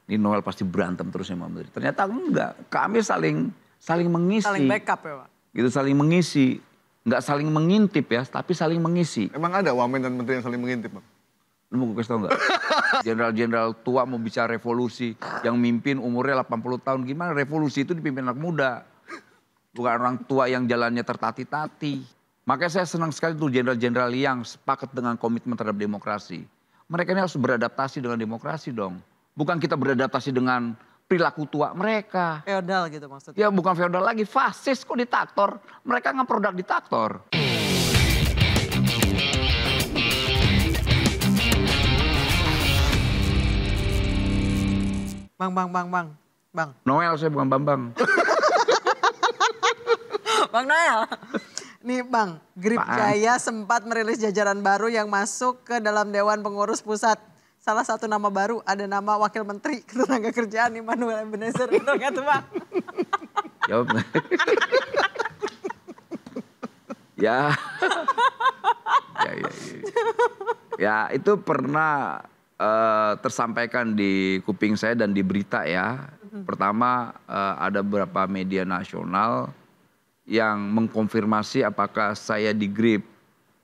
Ini Noel pasti berantem terus sama menteri. Ternyata enggak, kami saling mengisi. Saling backup ya Pak? Gitu, saling mengisi. Enggak saling mengintip ya, tapi saling mengisi. Emang ada wamen dan menteri yang saling mengintip, Bang? Lu mau kasih tau enggak? Jenderal-jenderal tua mau bicara revolusi, yang mimpin umurnya 80 tahun. Gimana revolusi itu dipimpin anak muda? Bukan orang tua yang jalannya tertati-tati. Makanya saya senang sekali tuh jenderal-jenderal yang sepakat dengan komitmen terhadap demokrasi. Mereka ini harus beradaptasi dengan demokrasi dong. Bukan kita beradaptasi dengan perilaku tua mereka. Feodal gitu maksudnya? Ya bukan feodal lagi, fasis kok diktator. Mereka nggak produk diktator. Bang. Noel saya bukan Bambang. Bang Noel. Nih Bang, Grip Jaya sempat merilis jajaran baru yang masuk ke dalam Dewan Pengurus Pusat. Salah satu nama baru ada nama Wakil Menteri Ketenagakerjaan Immanuel Ebenezer. Betul nggak tuh Bang? Jawab. Ya. Ya itu pernah tersampaikan di kuping saya dan di berita ya. Pertama ada beberapa media nasional yang mengkonfirmasi apakah saya di Grip.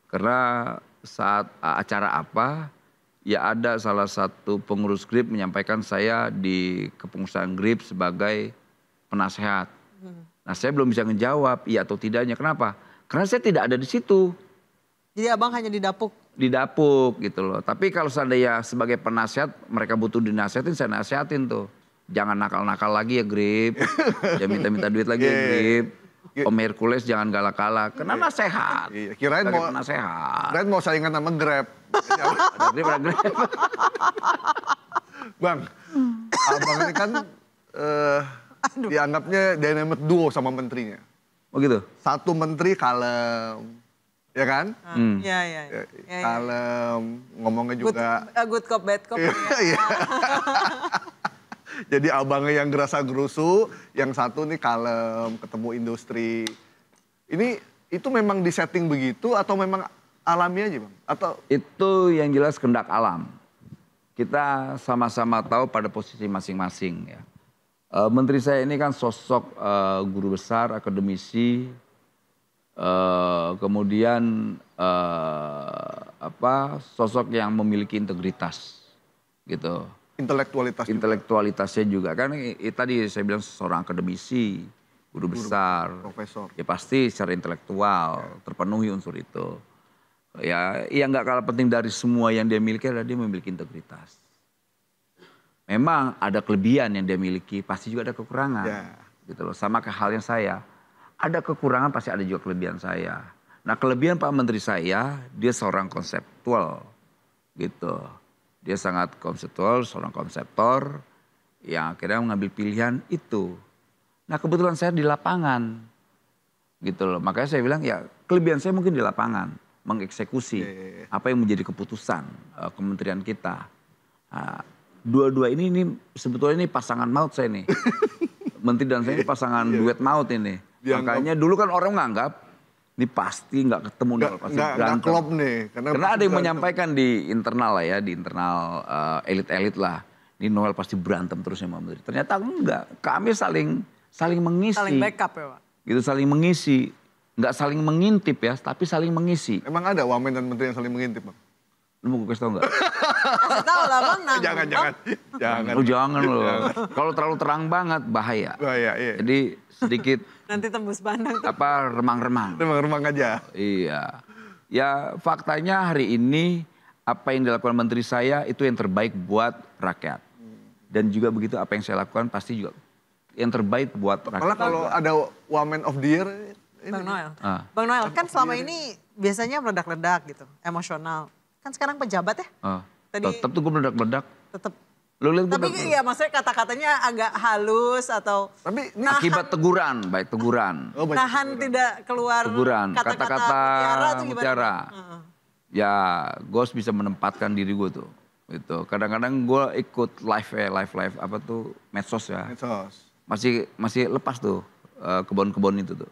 Karena saat acara apa, ya ada salah satu pengurus Grip menyampaikan saya di kepengurusan Grip sebagai penasehat. Nah saya belum bisa menjawab iya atau tidaknya. Kenapa? Karena saya tidak ada di situ. Jadi abang hanya didapuk? Didapuk gitu loh. Tapi kalau seandainya sebagai penasehat mereka butuh dinasihatin, saya nasihatin tuh. Jangan nakal-nakal lagi ya Grip. Jangan minta-minta duit lagi ya Grip. Om Hercules jangan galak-galak. Kena nasehat. Iya, kirain mau saingan sama Grab. Ada Grip, ada Grab. Bang, abang ini kan dianggapnya dynamic duo sama menterinya. Oh gitu? Satu menteri kalem, ya kan? Iya. Kalem, ngomongnya juga. Good cop, bad cop. Iya. Jadi abangnya yang gerasa gerusu, yang satu nih kalem, ketemu industri. Itu memang disetting begitu atau memang alami aja Bang? Atau itu yang jelas kehendak alam. Kita sama-sama tahu pada posisi masing-masing ya. Menteri saya ini kan sosok guru besar, akademisi, kemudian sosok yang memiliki integritas gitu. Intelektualitasnya juga kan tadi saya bilang seorang akademisi, guru besar, profesor. Ya pasti secara intelektual terpenuhi unsur itu. Ya nggak kalah penting dari semua yang dia miliki adalah dia memiliki integritas. Memang ada kelebihan yang dia miliki, pasti juga ada kekurangan. Gitu loh. Sama ke halnya saya, ada kekurangan pasti ada juga kelebihan saya. Nah kelebihan Pak Menteri saya, dia seorang konseptual gitu. Dia sangat konseptual, seorang konseptor yang akhirnya mengambil pilihan itu. Nah kebetulan saya di lapangan gitu loh. Makanya saya bilang ya kelebihan saya mungkin di lapangan. Mengeksekusi apa yang menjadi keputusan kementerian kita. Nah, dua-dua ini sebetulnya ini pasangan maut saya nih. Menteri dan saya ini pasangan duet maut ini. Makanya dulu kan orang menganggap ini pasti nggak ketemu nih, pasti berantem. Klop nih. Karena ada yang menyampaikan di internal lah ya, di internal elit-elit lah. Ini Noel pasti berantem terus sama menteri. Ternyata enggak, kami saling mengisi. Saling backup ya Pak? Gitu, saling mengisi. Enggak saling mengintip ya, tapi saling mengisi. Emang ada wamen dan menteri yang saling mengintip Bang? Lu mau kasih tau enggak? Kasih tau lah Bang. Jangan loh. Kalau terlalu terang banget bahaya. Bahaya, iya. Jadi sedikit nanti tembus pandang. Remang-remang. Remang-remang aja. Iya. Ya faktanya hari ini apa yang dilakukan menteri saya itu yang terbaik buat rakyat. Dan juga begitu apa yang saya lakukan pasti juga yang terbaik buat rakyat. Malah kalau ada Woman of the Year. Bang Noel. Bang Noel kan selama ini biasanya meledak-ledak gitu, emosional. Kan sekarang pejabat ya? Tetap tuh gue meledak-ledak. Tetap. Tapi iya maksudnya kata-katanya agak halus atau akibat teguran, baik teguran. Nahan tidak keluar teguran, kata-kata mutiara. Ya gue bisa menempatkan diri gue tuh. Gitu. Kadang-kadang gue ikut live apa tuh medsos ya. Masih lepas tuh kebon-kebon itu tuh.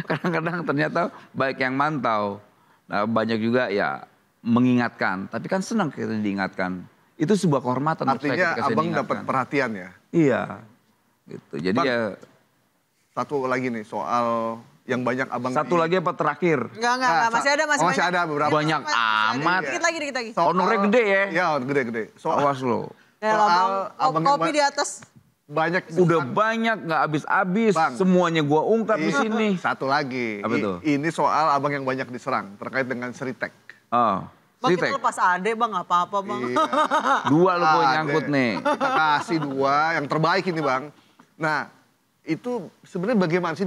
Kadang-kadang ternyata baik yang mantau. Nah, banyak juga ya mengingatkan, tapi kan senang kita diingatkan. Itu sebuah kehormatan menurut saya Artinya ketika saya abang diingatkan. dapat perhatian ya. Iya, gitu. Jadi Bang, ya Satu lagi nih soal yang banyak abang. satu lagi apa terakhir? Enggak, masih ada, masih Oh, masih banyak. ada beberapa. Banyak amat. Dikit lagi, dikit lagi. Honornya gede ya. Iya, gede-gede. Awas lo. Ya, soal abang, abang yang kopi di atas. banyak. Udah banyak nggak habis-habis. Bang. Semuanya gua ungkap di sini. Satu lagi. Apa tuh? Ini soal abang yang banyak diserang terkait dengan Seritek. Oh, Bang, kita Sritek. lepas ade bang, nggak apa-apa bang. Iya. Dua lo gue Ada. nyangkut nih. Kita kasih 2 yang terbaik ini bang. Nah itu sebenarnya bagaimana sih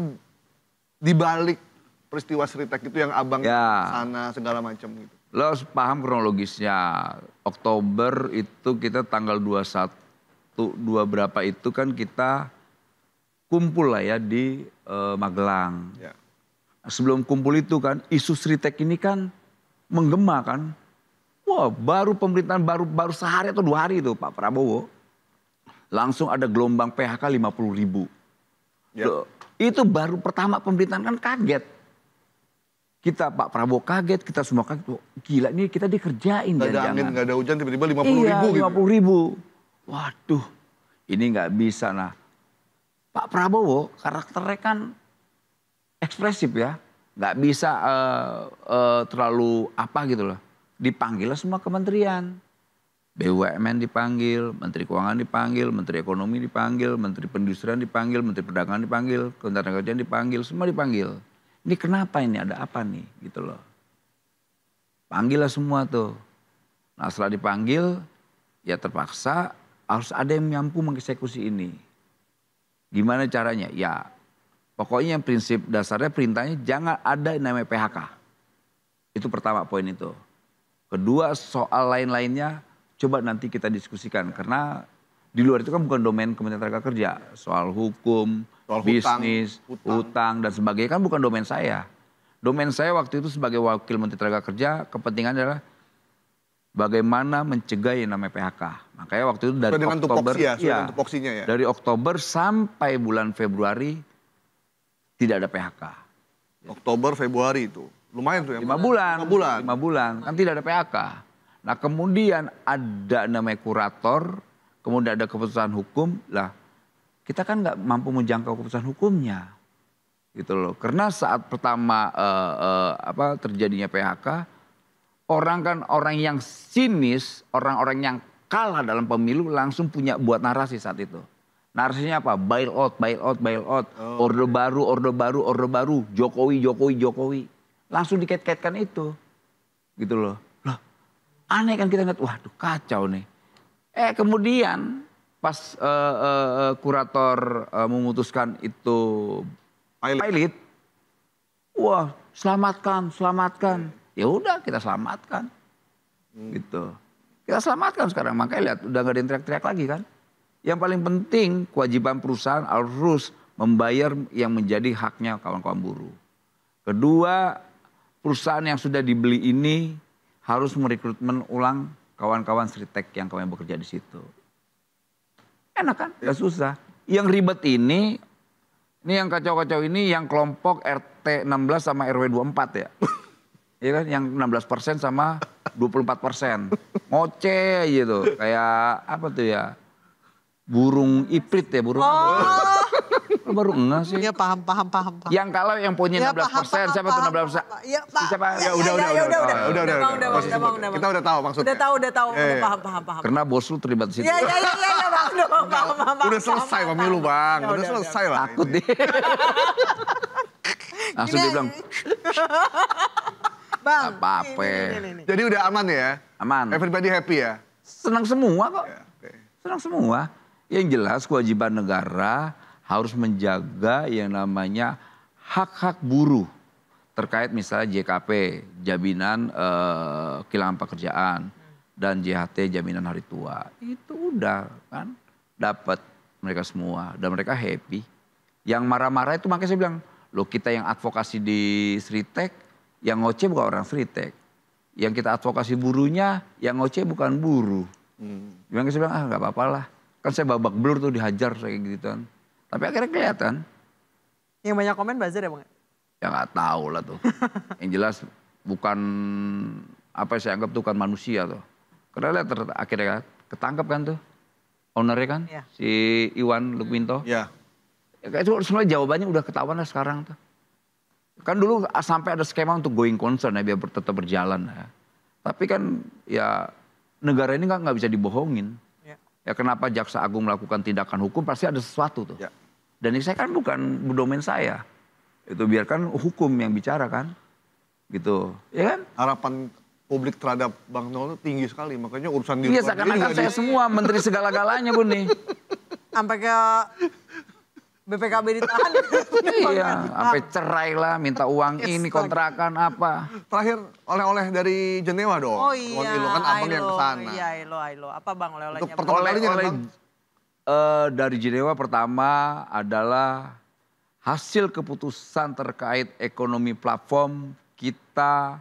dibalik peristiwa Seritek itu yang abang Ya. sana segala macam gitu. Lo harus paham kronologisnya. Oktober itu kita tanggal 21, 2 berapa itu kan kita kumpul lah ya di Magelang. Ya. Sebelum kumpul itu kan isu Sritek ini kan menggema kan. Wah baru pemerintahan baru sehari atau 2 hari itu Pak Prabowo. Langsung ada gelombang PHK 50.000. Ya. Loh, itu baru pertama pemerintahan kan kaget. Kita Pak Prabowo kaget, kita semua kaget. Wah, gila ini kita dikerjain Gak ada jangan-jangan. angin, gak ada hujan, tiba-tiba 50 Iya, ribu gitu. 50.000. Waduh, ini nggak bisa. Nah, Pak Prabowo karakternya kan ekspresif ya. Nggak bisa terlalu apa gitu loh. Dipanggil lah semua kementerian. BUMN dipanggil, Menteri Keuangan dipanggil, Menteri Ekonomi dipanggil, Menteri Perindustrian dipanggil, Menteri Perdagangan dipanggil, Kementerian dipanggil, semua dipanggil. Ini kenapa ini, ada apa nih gitu loh. Panggil lah semua tuh. Nah setelah dipanggil, ya terpaksa harus ada yang mampu mengeksekusi ini. Gimana caranya? Ya pokoknya yang prinsip dasarnya perintahnya jangan ada yang namanya PHK. Itu pertama poin itu. Kedua soal lain-lainnya coba nanti kita diskusikan. Karena di luar itu kan bukan domain Kementerian Tenaga Kerja. Soal hukum, Soal bisnis, hutang. hutang dan sebagainya kan bukan domain saya. Domain saya waktu itu sebagai wakil Menteri Tenaga Kerja kepentingan adalah bagaimana mencegah yang namanya PHK. Makanya waktu itu dari Dengan Oktober, tupoksi ya, dengan tupoksinya ya. dari Oktober sampai bulan Februari tidak ada PHK. Oktober, Februari itu. Lumayan tuh ya. 5 bulan. 5 bulan. 5 bulan, kan tidak ada PHK. Nah kemudian ada namanya kurator, kemudian ada keputusan hukum. Lah kita kan nggak mampu menjangkau keputusan hukumnya. Gitu loh. Karena saat pertama terjadinya PHK, orang yang sinis, orang-orang yang kalah dalam pemilu langsung punya buat narasi saat itu. Narasinya apa? Bail out, bail out, bail out. Orde baru, orde baru, orde baru. Jokowi, Jokowi, Jokowi. Langsung dikait-kaitkan itu. Gitu loh. Loh, aneh kan kita ngeliat, waduh kacau nih. Kemudian pas kurator memutuskan itu pilot. Wah, selamatkan, selamatkan. Ya udah kita selamatkan. Gitu. Kita selamatkan sekarang. Makanya lihat udah gak ada yang teriak-teriak lagi kan. Yang paling penting kewajiban perusahaan harus membayar yang menjadi haknya kawan-kawan buruh. Kedua, perusahaan yang sudah dibeli ini harus merekrutmen ulang kawan-kawan Sritek yang kemarin bekerja di situ. Enak kan? Gak susah. Yang ribet ini yang kacau-kacau ini yang kelompok RT 16 sama RW 24 ya. Iya kan? Yang 16% sama 24%. Ngoceh gitu. Kayak apa tuh ya? Burung iprit ya, burung apa? Lu baru enggak sih? Iya paham. Yang kalau yang punya 16%, siapa tuh 16%? Iya Pak. Siapa? Ya udah. Udah. Kita udah tahu maksudnya. Udah tahu. Udah paham. Karena bos lu terlibat di situ. Iya Bang. Paham. Udah selesai pemilu bang, udah selesai lah. Takut deh. Langsung dia bilang, Bang. apa-apa. Ini. Jadi udah aman ya? Aman. Everybody happy ya? Senang semua kok. Ya, oke. Senang semua. Yang jelas kewajiban negara harus menjaga yang namanya hak-hak buruh. Terkait misalnya JKP, jaminan kehilangan pekerjaan. Dan JHT, jaminan hari tua. Itu udah kan dapat mereka semua. Dan mereka happy. Yang marah-marah itu makanya saya bilang, loh kita yang advokasi di Sritek, yang ngoceh bukan orang Sritek. Yang kita advokasi buruhnya, yang ngoceh bukan buruh. Makanya saya bilang, gak apa-apa lah. Kan saya babak belur tuh dihajar kayak gituan. Tapi akhirnya kelihatan. Yang banyak komen buzzer ya Bang? Ya gak tahu lah tuh. Yang jelas bukan apa yang saya anggap tuh kan manusia tuh. Karena lihat akhirnya ketangkep kan tuh. Ownernya kan, Iya. si Iwan Lukminto. Ya. Itu sebenarnya jawabannya udah ketahuan lah sekarang tuh. Kan dulu sampai ada skema untuk going concern ya biar tetap berjalan ya. Tapi kan ya negara ini nggak bisa dibohongin. Ya. Ya kenapa Jaksa Agung melakukan tindakan hukum pasti ada sesuatu tuh. Ya. Dan ini saya kan bukan domain saya. Itu biarkan hukum yang bicara kan. Gitu. Ya kan? Harapan publik terhadap Bang Noel tinggi sekali. Makanya urusan di Iya luar negeri seakan-akan nggak saya semua menteri segala-galanya pun nih. Sampai ke BPKB ditahan. Iya, sampai cerai lah, minta uang ini, kontrakan apa. Terakhir oleh-oleh dari Jenewa dong. Oh Ruang iya, Ilo kan abang yang Ailo. kesana. Iya, Ailo. Apa Bang Untuk oleh-olehnya? pertama Bang? kalinya kan, Bang? Dari Jenewa pertama adalah hasil keputusan terkait ekonomi platform kita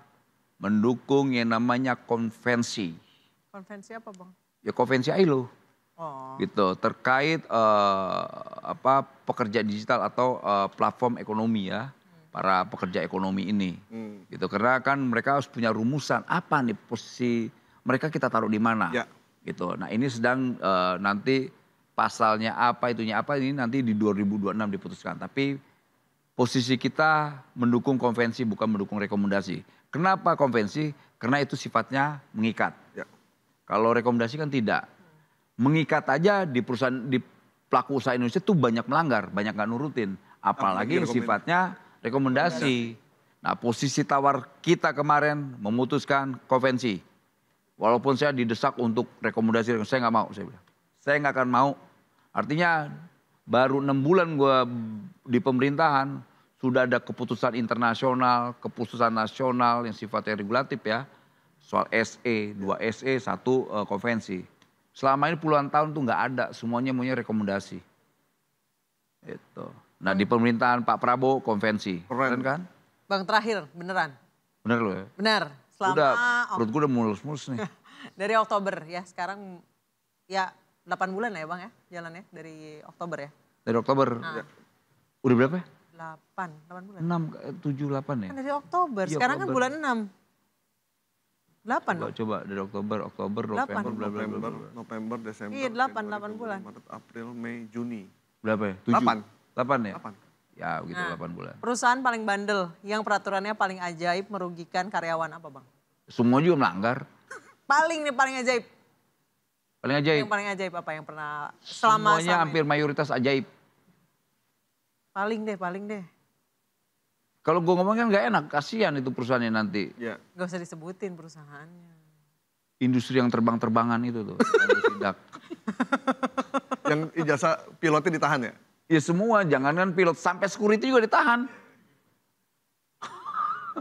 mendukung yang namanya konvensi. Konvensi apa Bang? Ya konvensi ILO. Oh. Gitu terkait pekerja digital atau platform ekonomi ya para pekerja ekonomi ini gitu karena kan mereka harus punya rumusan apa nih posisi mereka kita taruh di mana Ya. gitu. Nah ini sedang nanti pasalnya apa itunya apa ini nanti di 2026 diputuskan tapi posisi kita mendukung konvensi bukan mendukung rekomendasi. Kenapa konvensi? Karena itu sifatnya mengikat. Ya. Kalau rekomendasi kan tidak. Mengikat aja di perusahaan di pelaku usaha Indonesia tuh banyak melanggar, banyak nggak nurutin. Apalagi yang sifatnya rekomendasi. Nah posisi tawar kita kemarin memutuskan konvensi. Walaupun saya didesak untuk rekomendasi, saya nggak mau. Saya bilang, saya nggak akan mau. Artinya baru 6 bulan gue di pemerintahan sudah ada keputusan internasional, keputusan nasional yang sifatnya regulatif ya. Soal SE, 2 SE, 1 konvensi. Selama ini puluhan tahun tuh nggak ada, semuanya maunya rekomendasi. Itu. Nah di pemerintahan Pak Prabowo konvensi, Keren. kan? Bang terakhir, beneran? Bener loh ya? Benar. Selama Udah, perut gue udah mulus-mulus nih. dari Oktober ya, sekarang ya 8 bulan ya Bang ya jalannya dari Oktober ya? Dari Oktober, udah berapa ya? 8 bulan. 6, 7, 8 ya? Kan dari Oktober, Iya, sekarang kan Oktober. bulan 6. 8 Coba dari Oktober, Delapan. November, bla bla bla, bla. November, Desember, Iya, 8 Januari, bulan. Maret, April, Mei, Juni. Berapa ya? 7? 8 ya? 8. Ya gitu Nah. 8 bulan. Perusahaan paling bandel yang peraturannya paling ajaib merugikan karyawan apa Bang? Semua juga melanggar. Paling ajaib. Paling ajaib. Yang paling ajaib apa yang pernah selama Semuanya hampir mayoritas ajaib. Paling deh. Kalau gue ngomong kan gak enak, kasihan itu perusahaannya nanti. Ya. Gak usah disebutin perusahaannya. Industri yang terbang-terbangan itu tuh. yang bertindak. Yang ijazah pilotnya ditahan ya? Ya semua, jangankan pilot, sampai security juga ditahan.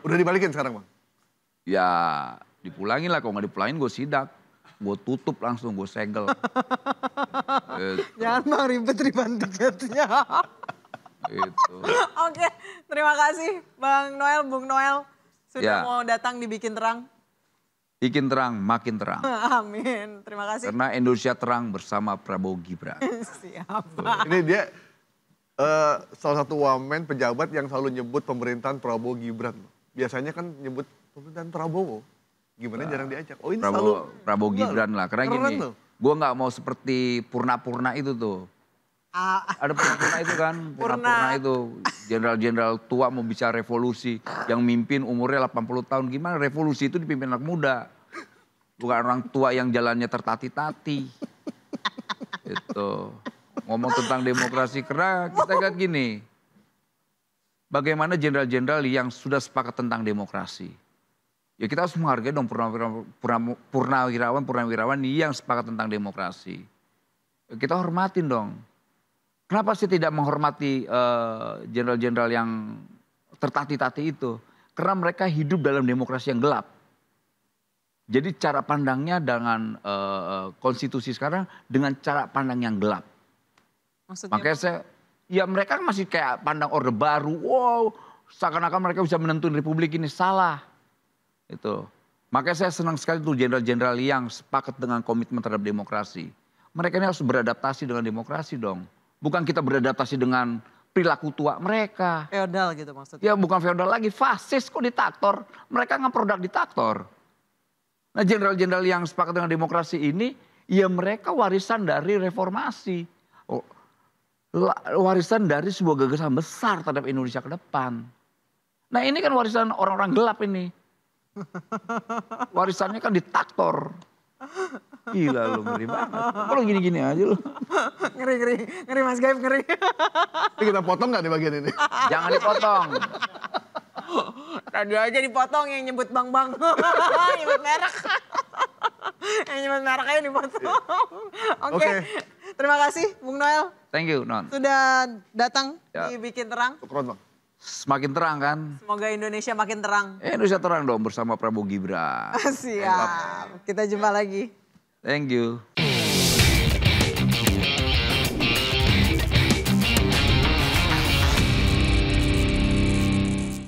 Udah dibalikin sekarang Bang? Ya dipulangin lah, kalau gak dipulangin gue sidak. Gue tutup langsung, gue segel. Gitu. Jangan Bang ribet tiketnya. Gitu. Oke, terima kasih Bang Noel, Bung Noel. Sudah Ya. mau datang dibikin terang. Bikin terang, makin terang. Amin, terima kasih. Karena Indonesia terang bersama Prabowo Gibran. Siap. Ini dia salah satu wamen pejabat yang selalu nyebut pemerintahan Prabowo Gibran. Biasanya kan nyebut pemerintahan Prabowo. Gimana jarang diajak. Oh ini selalu Prabowo Gibran lah. Karena Keren gini, loh. gue gak mau seperti Purna-Purna itu tuh. Ah, Ada Purna-Purna itu kan, Purna-Purna itu. Jenderal-jenderal tua mau bicara revolusi. Yang mimpin umurnya 80 tahun. Gimana revolusi itu dipimpin anak muda. Bukan orang tua yang jalannya tertati-tati. Itu. Ngomong tentang demokrasi. Karena kita lihat gini. Bagaimana jenderal-jenderal yang sudah sepakat tentang demokrasi. Ya kita harus menghargai dong purnawirawan yang sepakat tentang demokrasi. Ya, kita hormatin dong. Kenapa sih tidak menghormati jenderal-jenderal yang tertati-tati itu? Karena mereka hidup dalam demokrasi yang gelap. Jadi cara pandangnya dengan konstitusi sekarang dengan cara pandang yang gelap. maksudnya Makanya ya mereka masih kayak pandang orde baru. Wow, seakan-akan mereka bisa menentukan republik ini, salah. Itu. Makanya saya senang sekali tuh jenderal-jenderal yang sepakat dengan komitmen terhadap demokrasi. Mereka ini harus beradaptasi dengan demokrasi dong. Bukan kita beradaptasi dengan perilaku tua mereka. feodal gitu maksudnya. Ya bukan feodal lagi, fasis kok diktator. Mereka nggak produk diktator. Nah jenderal-jenderal yang sepakat dengan demokrasi ini, Ya mereka warisan dari reformasi. Warisan dari sebuah gagasan besar terhadap Indonesia ke depan. Nah ini kan warisan orang-orang gelap ini. Warisannya kan diktator. Gila lu, ngeri banget. Kalau gini-gini aja lu. Ngeri Mas Gaib, ngeri. Ini kita potong nggak di bagian ini? Jangan dipotong. Tadi aja dipotong yang nyebut bang-bang. Nyebut merek. Yang nyebut merek aja dipotong. Oke. Terima kasih Bung Noel. Thank you, Non. Sudah datang Ya. di Bikin Terang. Syukron, Bang. Semakin terang kan? Semoga Indonesia makin terang. Indonesia terang dong bersama Prabowo Gibran. Siap. Kita jumpa lagi. Thank you.